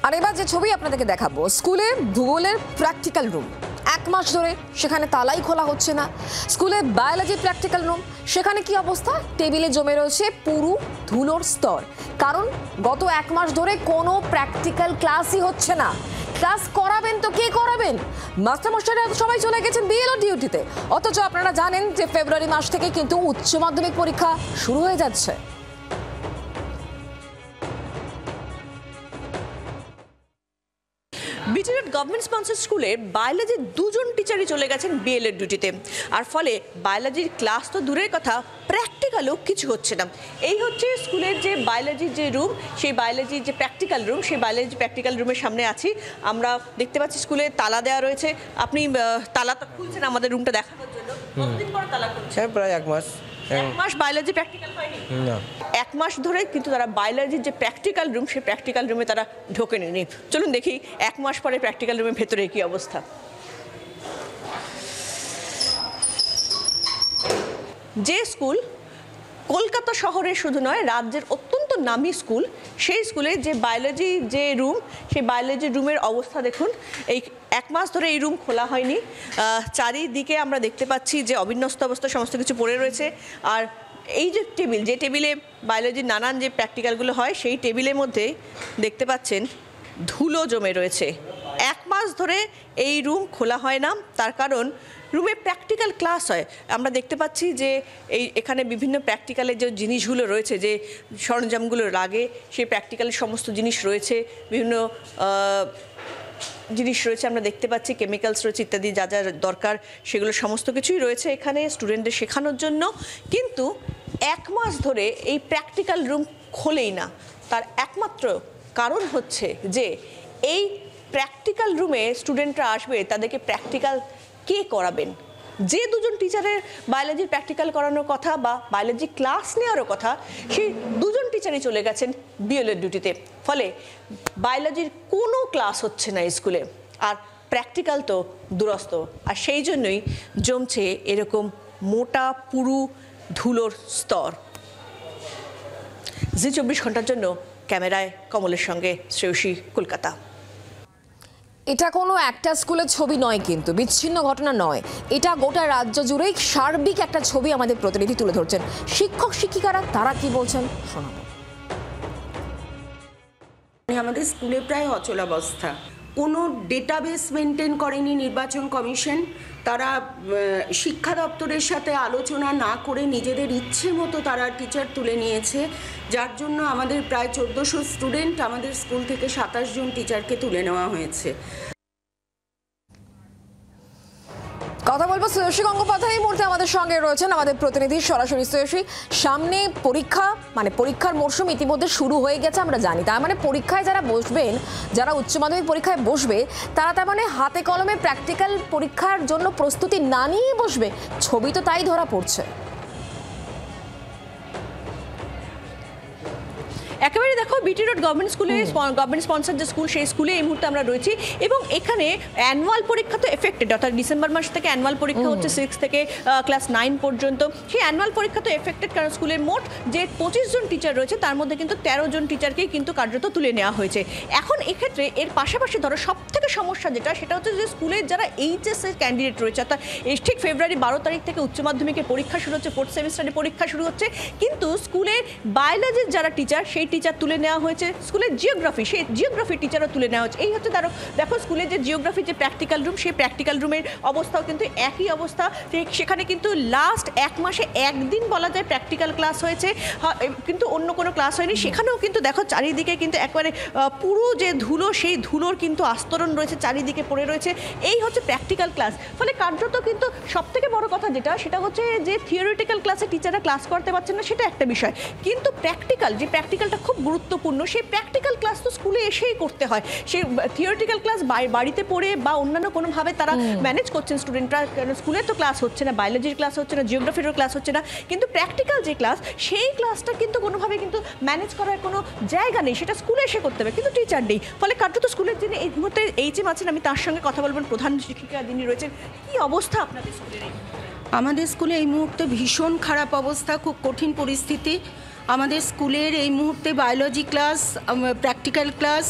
আর এবার যে ছবি আপনাদেরকে দেখাবো, স্কুলে ভূগোলের প্র্যাকটিক্যাল রুম 1 মাস ধরে সেখানে তালাই খোলা হচ্ছে না। স্কুলে বায়োলজি প্র্যাকটিক্যাল রুম, সেখানে কি অবস্থা? টেবিলে জমে রয়েছে পুরো ধুলোর স্তর। কারণ গত 1 মাস ধরে কোনো প্র্যাকটিক্যাল ক্লাসই হচ্ছে না। ক্লাস করাবেন তো কে করাবেন? মাস্টারমশাইরা সবাই চলে গেছেন বিএলও ডিউটিতে। অথচ আপনারা জানেন যে ফেব্রুয়ারি মাস থেকে কিন্তু উচ্চ মাধ্যমিক পরীক্ষা শুরু হয়ে যাচ্ছে। বিটিরোড গভর্নমেন্ট স্পন্সর স্কুলের বায়োলজির 2 জন টিচারই চলে গেছেন বিএলএ ডিউটিতে। আর ফলে বায়োলজির ক্লাস তো দূরের কথা, প্র্যাকটিক্যালও কিছু হচ্ছে না। এই হচ্ছে স্কুলের যে বায়োলজির যে রুম, সেই বায়োলজির যে প্র্যাকটিক্যাল রুম, সেই বায়োলজি প্র্যাকটিক্যাল রুমের সামনে আছি। আমরা দেখতে পাচ্ছি স্কুলে তালা দেওয়া রয়েছে। আপনি তালাটা খুলছেন আমাদের রুমটা দেখানোর জন্য। কতদিন পর তালা খুলছেন? প্রায় 1 মাস। 1 মাস বায়োলজি প্র্যাকটিক্যাল হয়নি? না, 1 মাস ধরে কিন্তু তারা বায়োলজির যে প্র্যাকটিক্যাল রুম, সেই প্র্যাকটিক্যাল রুমে তারা ঢোকেনি। চলুন দেখি 1 মাস পরে প্র্যাকটিক্যাল রুমের ভেতরে কি অবস্থা। যে স্কুল কলকাতা শহরে শুধু নয়, রাজ্যের অত্যন্ত নামী স্কুল, সেই স্কুলে যে বায়োলজি যে রুম, সেই বায়োলজি রুমের অবস্থা দেখুন। এই 1 মাস ধরে এই রুম খোলা হয়নি। চারিদিকে আমরা দেখতে পাচ্ছি যে অবিন্যস্ত অবস্থায় সমস্ত কিছু পড়ে রয়েছে। আর এই যে টেবিল, যে টেবিলে বায়োলজির নানান যে প্র্যাকটিক্যালগুলো হয়, সেই টেবিলের মধ্যে দেখতে পাচ্ছেন ধুলো জমে রয়েছে। 1 মাস ধরে এই রুম খোলা হয় না, তার কারণ রুমে প্র্যাকটিক্যাল ক্লাস হয়। আমরা দেখতে পাচ্ছি যে এখানে বিভিন্ন প্র্যাকটিক্যালের যে জিনিসগুলো রয়েছে, যে সরঞ্জামগুলো লাগে, সেই প্র্যাকটিক্যালের সমস্ত জিনিস রয়েছে, বিভিন্ন জিনিস রয়েছে আমরা দেখতে পাচ্ছি, কেমিক্যালস রয়েছে ইত্যাদি, যা যা দরকার সেগুলো সমস্ত কিছুই রয়েছে এখানে স্টুডেন্টদের শেখানোর জন্য। কিন্তু 1 মাস ধরে এই প্র্যাকটিক্যাল রুম খোলেই না। তার একমাত্র কারণ হচ্ছে যে এই প্র্যাকটিক্যাল রুমে স্টুডেন্টরা আসবে, তাদেরকে প্র্যাকটিক্যাল কে করাবেন? যে 2 জন টিচারের বায়োলজির প্র্যাকটিক্যাল করানোর কথা বা বায়োলজি ক্লাস নেওয়ারও কথা, সেই 2 জন টিচারই চলে গেছেন বিএলএ ডিউটিতে। ফলে বায়োলজির কোনো ক্লাস হচ্ছে না স্কুলে, আর প্র্যাকটিক্যাল তো দূরস্থ। আর সেই জন্যই জমছে এরকম মোটা পুরু ধুলোর স্তর। জি 24 ঘন্টার জন্য ক্যামেরায় কমলের সঙ্গে শ্রেয়সী, কলকাতা। এটা কোনো একটা স্কুলের ছবি নয়, কিন্তু বিচ্ছিন্ন ঘটনা নয়, এটা গোটা রাজ্য জুড়েই সার্বিক একটা ছবি আমাদের প্রতিনিধি তুলে ধরছেন। শিক্ষক শিক্ষিকারা তারা কি বলছেন শোনাবো। আমাদের স্কুলে প্রায় অচলাবস্থা, কোনো ডেটাবেস মেনটেন করেনি নির্বাচন কমিশন। তারা শিক্ষা দপ্তরের সাথে আলোচনা না করে নিজেদের ইচ্ছে মতো তারা টিচার তুলে নিয়েছে, যার জন্য আমাদের প্রায় 1400 স্টুডেন্ট, আমাদের স্কুল থেকে 27 জন টিচারকে তুলে নেওয়া হয়েছে। কথা বলবো শ্রেয়সী গঙ্গোপাধ্যায় এই মুহূর্তে আমাদের সঙ্গে রয়েছেন, আমাদের প্রতিনিধি সরাসরি। শ্রেয়সী, সামনে পরীক্ষা, মানে পরীক্ষার মরশুম ইতিমধ্যে শুরু হয়ে গেছে আমরা জানি। তার মানে পরীক্ষায় যারা বসবেন, যারা উচ্চ মাধ্যমিক পরীক্ষায় বসবে, তারা তার মানে হাতে কলমে প্র্যাকটিক্যাল পরীক্ষার জন্য প্রস্তুতি না নিয়ে বসবে, ছবি তো তাই ধরা পড়ছে। একেবারে দেখো, বিটিরোড গভর্নমেন্ট স্কুলে, গভর্নমেন্ট স্পন্সর যে স্কুল, সেই স্কুলে এই মুহূর্তে আমরা রয়েছি। এবং এখানে অ্যানুয়াল পরীক্ষা তো এফেক্টেড, অর্থাৎ ডিসেম্বর মাস থেকে অ্যানুয়াল পরীক্ষা হচ্ছে 6 থেকে ক্লাস 9 পর্যন্ত। সেই অ্যানুয়াল পরীক্ষা তো এফেক্টেড, কারণ স্কুলের মোট যে 25 জন টিচার রয়েছে, তার মধ্যে কিন্তু 13 জন টিচারকেই কিন্তু কার্যত তুলে নেওয়া হয়েছে। এখন এক্ষেত্রে এর পাশাপাশি ধরো সব থেকে সমস্যা যেটা, সেটা হচ্ছে যে স্কুলের যারা এইচএস এর ক্যান্ডিডেট রয়েছে, অর্থাৎ ঠিক ফেব্রুয়ারি 12 তারিখ থেকে উচ্চ মাধ্যমিকের পরীক্ষা শুরু হচ্ছে, 4th সেমিস্টারের পরীক্ষা শুরু হচ্ছে। কিন্তু স্কুলের বায়োলজির যারা টিচার, সেই টিচার তুলে নেওয়া হয়েছে। স্কুলের জিওগ্রাফি, সেই জিওগ্রাফি টিচারও তুলে নেওয়া হচ্ছে। এই হচ্ছে দেখো স্কুলের যে জিওগ্রাফি যে প্র্যাকটিক্যাল রুম, সেই প্র্যাকটিক্যাল রুমের অবস্থাও কিন্তু একই অবস্থা। সেখানে কিন্তু লাস্ট 1 মাসে 1 দিন বলা যায় প্র্যাকটিক্যাল ক্লাস হয়েছে, কিন্তু অন্য কোনো ক্লাস হয়নি। সেখানেও কিন্তু দেখো চারিদিকে কিন্তু একবারে পুরো যে ধুলো, সেই ধুলোর কিন্তু আস্তরণ রয়েছে, চারিদিকে পড়ে রয়েছে। এই হচ্ছে প্র্যাকটিক্যাল ক্লাস। ফলে কার্যত কিন্তু সবথেকে বড় কথা যেটা, সেটা হচ্ছে যে থিওরিটিক্যাল ক্লাসে টিচাররা ক্লাস করতে পারছেন না, সেটা একটা বিষয়। কিন্তু প্র্যাকটিক্যাল, যে প্র্যাকটিক্যালটা খুব গুরুত্বপূর্ণ, সেই প্র্যাকটিক্যাল ক্লাস তো স্কুলে এসেই করতে হয়। সেই থিওরিটিক্যাল ক্লাস বাড়িতে পড়ে বা অন্যান্য কোনোভাবে তারা ম্যানেজ করছেন স্টুডেন্টরা, স্কুলে তো ক্লাস হচ্ছে না, বায়োলজির ক্লাস হচ্ছে না, জিওগ্রাফিরও ক্লাস হচ্ছে না। কিন্তু প্র্যাকটিক্যাল যে ক্লাস, সেই ক্লাসটা কিন্তু কোনোভাবে কিন্তু ম্যানেজ করার কোনো জায়গা নেই, সেটা স্কুলে এসে করতে হবে, কিন্তু টিচার নেই। ফলে কার্যত স্কুলের যিনি এই মুহূর্তে এইচএম আছেন, আমি তার সঙ্গে কথা বলবেন, প্রধান শিক্ষিকা যিনি রয়েছেন। কি অবস্থা আপনাদের স্কুলের? আমাদের স্কুলে এই মুহূর্তে ভীষণ খারাপ অবস্থা, খুব কঠিন পরিস্থিতি। আমাদের স্কুলের এই মুহূর্তে বায়োলজি ক্লাস, প্র্যাকটিক্যাল ক্লাস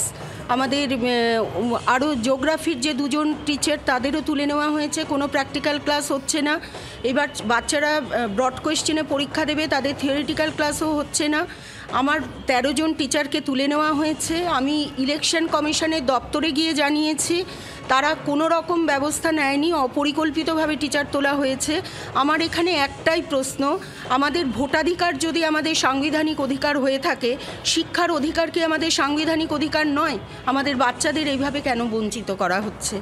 আমাদের আরও জিওগ্রাফির যে দুজন টিচার তাদেরও তুলে নেওয়া হয়েছে, কোনো প্র্যাকটিক্যাল ক্লাস হচ্ছে না। এবার বাচ্চারা ব্রড কোয়েশ্চেনে পরীক্ষা দেবে, তাদের থিওরিটিক্যাল ক্লাসও হচ্ছে না। আমার 13 জন টিচারকে তুলে নেওয়া হয়েছে। আমি ইলেকশন কমিশনের দপ্তরে গিয়ে জানিয়েছি, তারা কোনো রকম ব্যবস্থা নেয়নি, অপরিকল্পিতভাবে টিচার তোলা হয়েছে। আমার এখানে একটাই প্রশ্ন, আমাদের ভোটাধিকার যদি আমাদের সাংবিধানিক অধিকার হয়ে থাকে, শিক্ষার অধিকার কি আমাদের সাংবিধানিক অধিকার নয়? আমাদের বাচ্চাদের এইভাবে কেন বঞ্চিত করা হচ্ছে?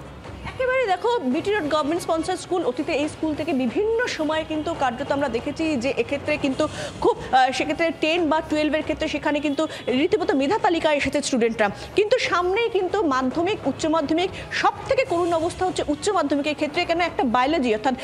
একেবারে দেখো, BT road government sponsor school, অতীতে এই স্কুল থেকে বিভিন্ন সময় কিন্তু কার্যত আমরা দেখেছি যে এক্ষেত্রে কিন্তু খুব সেক্ষেত্রে 10 বা 12-এর ক্ষেত্রে সেখানে কিন্তু রীতিমতো মেধা তালিকায় এসেছে স্টুডেন্টরা। কিন্তু সামনেই কিন্তু মাধ্যমিক, উচ্চ মাধ্যমিক, সব থেকে করুণ অবস্থা হচ্ছে উচ্চ মাধ্যমিকের ক্ষেত্রে। কেন একটা বায়োলজি, অর্থাৎ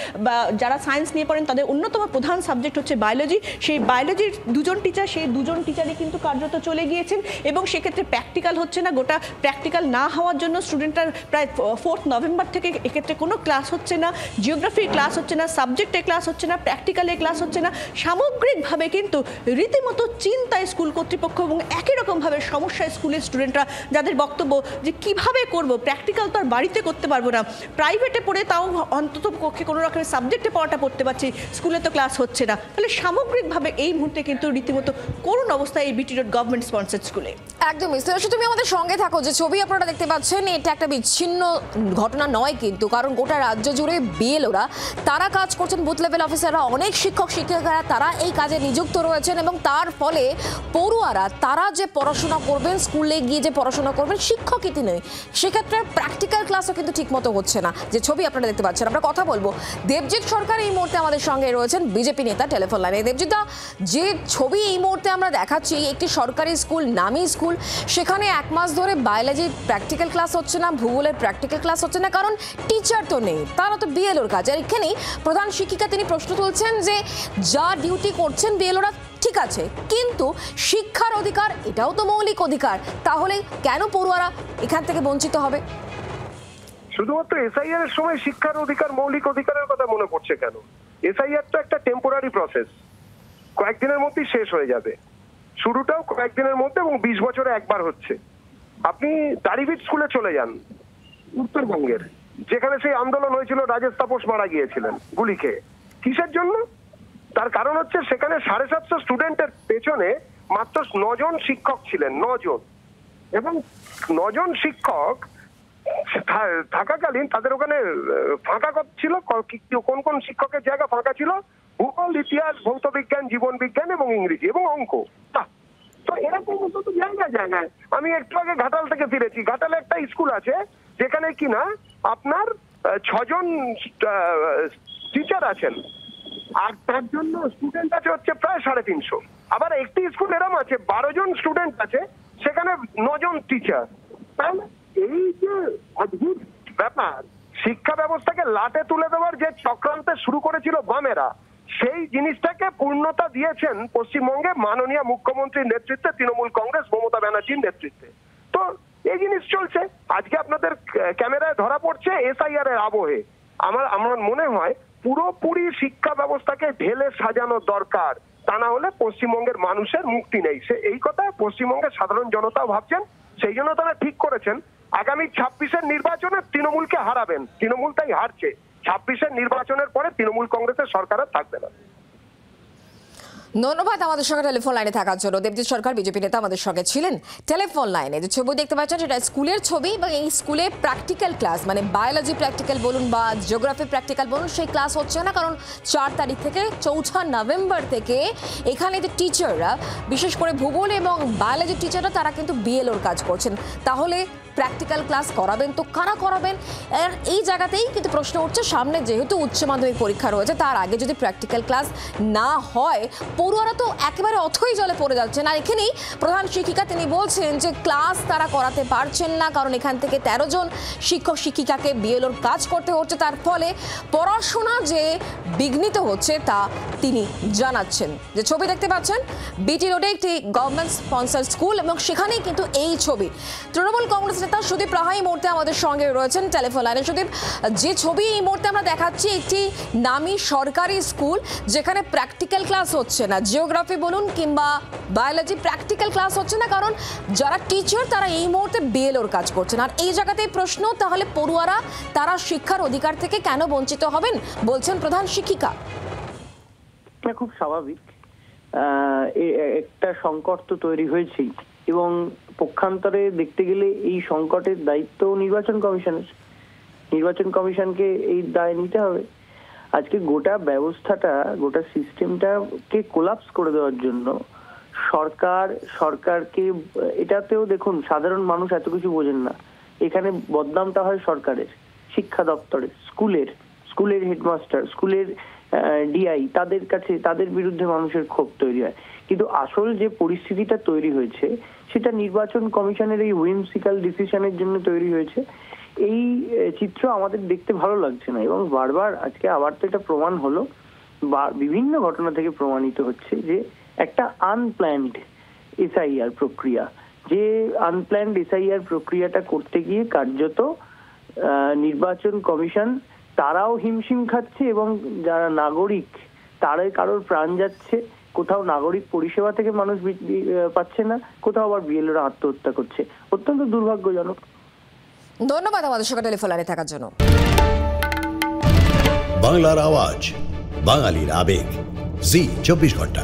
যারা সায়েন্স নিয়ে পড়েন তাদের অন্যতম প্রধান সাবজেক্ট হচ্ছে বায়োলজি। সেই বায়োলজির দুজন টিচার, সেই দুজন টিচারই কিন্তু কার্যত চলে গিয়েছেন এবং সেক্ষেত্রে প্র্যাকটিক্যাল হচ্ছে না। গোটা প্র্যাকটিক্যাল না হওয়ার জন্য স্টুডেন্টরা প্রায় 4 নভেম্বর থেকে এক্ষেত্রে কোনো ক্লাস হচ্ছে না, জিওগ্রাফির ক্লাস হচ্ছে না, সাবজেক্টে ক্লাস হচ্ছে না, প্র্যাকটিক্যালে ক্লাস হচ্ছে না। সামগ্রিকভাবে কিন্তু রীতিমতো চিন্তায় স্কুল কর্তৃপক্ষ এবং একই রকমভাবে সমস্যায় স্কুলের স্টুডেন্টরা, যাদের বক্তব্য যে কিভাবে করব, প্র্যাকটিক্যাল তো আর বাড়িতে করতে পারবো না, প্রাইভেটে পড়ে তাও অন্তত পক্ষে কোনো রকমের সাবজেক্টে পড়াটা পড়তে পারছি, স্কুলে তো ক্লাস হচ্ছে না। তাহলে সামগ্রিকভাবে এই মুহূর্তে কিন্তু রীতিমতো করুণ অবস্থা এই বিটি রোড গভর্নমেন্ট স্পন্সর্ড স্কুলে। একদমই। তুমি আমাদের সঙ্গে থাকো। যে ছবি আপনারা দেখতে পাচ্ছেন, এটা একটা বিচ্ছিন্ন ঘটনা নয় কিন্তু, কারণ গোটা রাজ্য জুড়ে বিএলওরা তারা কাজ করছেন, বুথ লেভেল অফিসাররা, অনেক শিক্ষক শিক্ষিকারা তারা এই কাজে নিযুক্ত রয়েছেন এবং তার ফলে পড়ুয়ারা তারা যে পড়াশোনা করবেন, স্কুলে গিয়ে যে পড়াশোনা করবেন, শিক্ষকই নেই, সেক্ষেত্রে প্র্যাকটিক্যাল ক্লাসও কিন্তু ঠিকমতো হচ্ছে না। যে ছবি আপনারা দেখতে পাচ্ছেন, আমরা কথা বলবো দেবজিৎ সরকার এই মুহূর্তে আমাদের সঙ্গে রয়েছেন, বিজেপি নেতা, টেলিফোন লাইনে। দেবজিৎ, যে ছবি এই মুহূর্তে আমরা দেখাচ্ছি, একটি সরকারি স্কুল, নামী স্কুল, সেখানে 1 মাস ধরে বায়োলজির প্র্যাকটিক্যাল ক্লাস হচ্ছে না, ভূগোলের প্র্যাকটিক্যাল ক্লাস হচ্ছে না, কারণ টিচার তো নেই, তারা তো বিএলওর কাজ। আর এখানেই প্রধান শিক্ষিকা তিনি প্রশ্ন তুলছেন যে যা ডিউটি করছেন বিএলওরা ঠিক আছে, কিন্তু শিক্ষার অধিকার এটাও তো মৌলিক অধিকার, তাহলে কেন পড়ুয়ারা এখান থেকে বঞ্চিত হবে? শুধুমাত্র এসআইআর এর সময় শিক্ষার অধিকার, মৌলিক অধিকারের কথা মনে পড়ছে কেন? এসআইআর তো একটা টেম্পোরারি প্রসেস, কয়েকদিনের মধ্যেই শেষ হয়ে যাবে। শুরুটাও কয়েকদিনের মধ্যে এবং 20 বছরে একবার হচ্ছে। আপনি দাড়িভিট স্কুলে চলে যান, উত্তরবঙ্গের, যেখানে সেই আন্দোলন হয়েছিল, রাজেশ তাপস মারা গিয়েছিলেন গুলি খেয়ে। কিসের জন্য? তার কারণ হচ্ছে সেখানে 750 স্টুডেন্টের পেছনে মাত্র 9 জন শিক্ষক ছিলেন, 9 জন, এবং 9 জন শিক্ষক থাকাকালীন তাদের ওখানে ফাঁকা ছিল। কোন কোন শিক্ষকের জায়গা ফাঁকা ছিল? ভূগোল, ইতিহাস, ভৌত বিজ্ঞান, জীবন বিজ্ঞান এবং ইংরেজি এবং অঙ্ক। তো এরকম তো জায়গায় জায়গায়। আমি একটু আগে ঘাটাল থেকে ফিরেছি। ঘাটালে একটা স্কুল আছে যেখানে কিনা আপনার 6 জন টিচার আছেন, আর তার জন্য স্টুডেন্ট আছে হচ্ছে প্রায় 350। আবার একটি স্কুল এরকম আছে 12 জন স্টুডেন্ট আছে, সেখানে 9 জন টিচার। তাহলে এই যে অদ্ভুত ব্যাপার, শিক্ষা ব্যবস্থাকে লাটে তুলে দেওয়ার যে চক্রান্ত শুরু করেছিল বামেরা, সেই জিনিসটাকে পূর্ণতা দিয়েছেন পশ্চিমবঙ্গে মাননীয় মুখ্যমন্ত্রীর নেতৃত্বে, তৃণমূল কংগ্রেস মমতা ব্যানার্জির নেতৃত্বে। তো এই জিনিস চলছে। আজকে আপনাদের ক্যামেরায় ধরা পড়ছে এসআইআর এর আবহে। আমার মনে হয় পুরোপুরি শিক্ষা ব্যবস্থাকে ঢেলে সাজানো দরকার, তা না হলে পশ্চিমবঙ্গের মানুষের মুক্তি নেই। সে এই কথা পশ্চিমবঙ্গের সাধারণ জনতাও ভাবছেন। সেই জন্য তারা ঠিক করেছেন আগামী 26-এর নির্বাচনে তৃণমূলকে হারাবেন। তৃণমূল তাই হারছে। 26-এর নির্বাচনের পরে তৃণমূল কংগ্রেসের সরকার আর থাকবে না। ধন্যবাদ আমাদের সঙ্গে টেলিফোন লাইনে থাকার জন্য। দেবজিৎ সরকার বিজেপি নেতা আমাদের সঙ্গে ছিলেন টেলিফোন লাইনে। যে ছবি দেখতে পাচ্ছেন সেটা স্কুলের ছবি, এবং এই স্কুলে প্র্যাকটিক্যাল ক্লাস, মানে বায়োলজি প্র্যাকটিক্যাল বলুন বা জিওগ্রাফি প্র্যাকটিক্যাল বলুন, সেই ক্লাস হচ্ছে না, কারণ 4 তারিখ থেকে 4 নভেম্বর থেকে এখানে যে টিচাররা, বিশেষ করে ভূগোল এবং বায়োলজি টিচাররা, তারা কিন্তু বিএলওর কাজ করছেন। তাহলে প্র্যাকটিক্যাল ক্লাস করাবেন তো কারা করাবেন? আর এই জায়গাতেই কিন্তু প্রশ্ন উঠছে, সামনে যেহেতু উচ্চ মাধ্যমিক পরীক্ষা রয়েছে, তার আগে যদি প্র্যাকটিক্যাল ক্লাস না হয়, পড়ুয়ারা তো একেবারে অথই জলে পড়ে যাচ্ছেন। আর এখানেই প্রধান শিক্ষিকা তিনি বলছেন যে ক্লাস তারা করাতে পারছেন না, কারণ এখান থেকে 13 জন শিক্ষক শিক্ষিকাকে বিএলওর কাজ করতে হচ্ছে, তার ফলে পড়াশোনা যে বিঘ্নিত হচ্ছে তা তিনি জানাচ্ছেন। যে ছবি দেখতে পাচ্ছেন, বিটি রোডে একটি গভর্নমেন্ট স্পন্সর স্কুল, এবং সেখানেই কিন্তু এই ছবি। তৃণমূল কংগ্রেস নেতা সুদীপ রাহা এই মুহূর্তে আমাদের সঙ্গে রয়েছেন টেলিফোন লাইনে। সুদীপ, যে ছবি এই মুহূর্তে আমরা দেখাচ্ছি, একটি নামী সরকারি স্কুল যেখানে প্র্যাকটিক্যাল ক্লাস হচ্ছে না, না, জিওগ্রাফি বলুন কিংবা বায়োলজি প্র্যাকটিক্যাল ক্লাস হচ্ছে না, কারণ যারা টিচার তারা এই মুহূর্তে বিএলওর কাজ করছেন। আর এই জায়গাতেই প্রশ্ন, তাহলে পড়ুয়ারা তারা শিক্ষার অধিকার থেকে কেন বঞ্চিত হবেন, বলছেন প্রধান শিক্ষিকা। খুব স্বাভাবিক, একটা সংকট তো তৈরি হয়েছেই, এবং পক্ষান্তরে দেখতে গেলে এই সংকটের দায়িত্ব নির্বাচন কমিশনের। নির্বাচন কমিশনকে এই দায় নিতে হবে। আজকে গোটা ব্যবস্থাটা, গোটা সিস্টেমটাকে কোলাপস করে দেওয়ার জন্য সরকারকে, এটাতেও দেখুন সাধারণ মানুষ এত কিছু বোঝেন না। এখানে বদনামটা হয় সরকারের, শিক্ষা দপ্তরের, স্কুলের হেডমাস্টার, স্কুলের ডিআই, তাদের কাছে, তাদের বিরুদ্ধে মানুষের ক্ষোভ তৈরি হয়। কিন্তু আসল যে পরিস্থিতিটা তৈরি হয়েছে সেটা নির্বাচন কমিশনের এই উইমসিক্যাল ডিসিশনের জন্য তৈরি হয়েছে। এই চিত্র আমাদের দেখতে ভালো লাগছে না, এবং বারবার আজকে আবার তো এটা প্রমাণ হলো, বা বিভিন্ন ঘটনা থেকে প্রমাণিত হচ্ছে যে একটা আনপ্ল্যান্ড এসআইআর প্রক্রিয়া, যে আনপ্ল্যান্ড এসআইআর প্রক্রিয়াটা করতে গিয়ে কার্যত নির্বাচন কমিশন তারাও হিমশিম খাচ্ছে, এবং যারা নাগরিক তারাই কারোর প্রাণ যাচ্ছে। কোথাও নাগরিক পরিষেবা থেকে মানুষ পাচ্ছে না, কোথাও আবার বিএলওরা আত্মহত্যা করছে। অত্যন্ত দুর্ভাগ্যজনক। ধন্যবাদ আমাদের সঙ্গে টেলিফোন লাইনে থাকার জন্য। বাংলার আওয়াজ, বাঙালির আবেগ, জি 24 ঘন্টা।